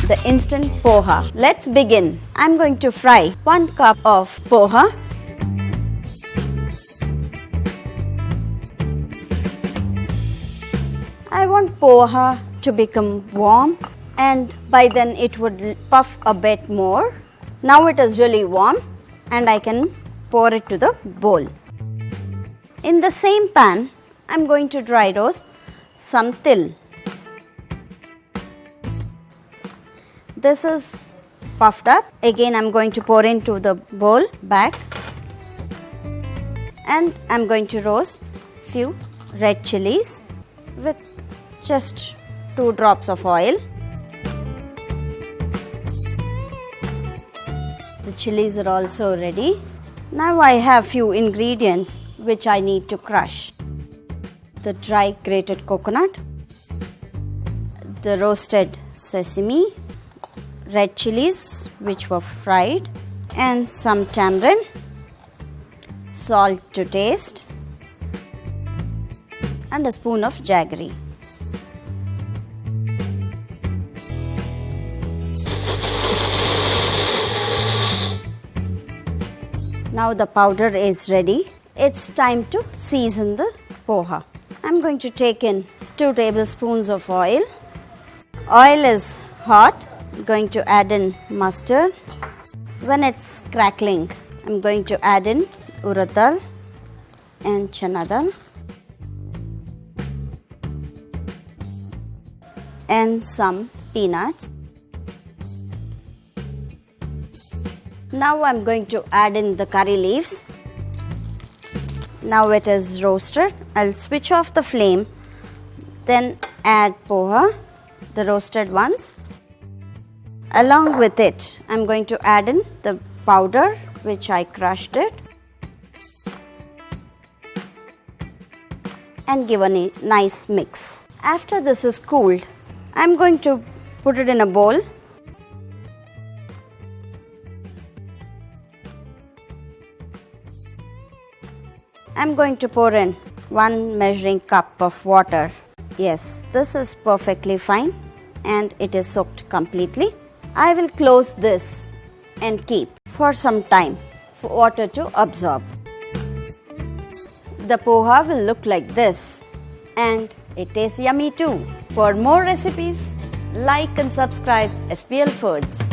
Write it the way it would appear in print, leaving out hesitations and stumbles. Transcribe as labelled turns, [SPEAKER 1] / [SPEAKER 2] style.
[SPEAKER 1] the instant poha. Let's begin. I'm going to fry 1 cup of poha. I want poha to become warm, and by then it would puff a bit more. Now it is really warm and I can pour it to the bowl. In the same pan, I'm going to dry roast some til. This is puffed up. Again, I'm going to pour into the bowl back, and I'm going to roast few red chillies with just 2 drops of oil. The chillies are also ready. Now I have few ingredients which I need to crush. The dry grated coconut, the roasted sesame, red chillies which were fried, and some tamarind, salt to taste, and a spoon of jaggery. Now the powder is ready. It's time to season the poha. I'm going to take in 2 tablespoons of oil. Oil is hot. I'm going to add in mustard. When it's crackling, I'm going to add in urad dal and channa dal and some peanuts. Now I'm going to add in the curry leaves. Now it is roasted. I'll switch off the flame, then add poha, the roasted ones. Along with it, I'm going to add in the powder which I crushed it and give a nice mix. After this is cooled, I'm going to put it in a bowl. I'm going to pour in 1 measuring cup of water. Yes, this is perfectly fine and it is soaked completely. I will close this and keep for some time for water to absorb. The poha will look like this and it tastes yummy too. For more recipes, like and subscribe SPL Foods.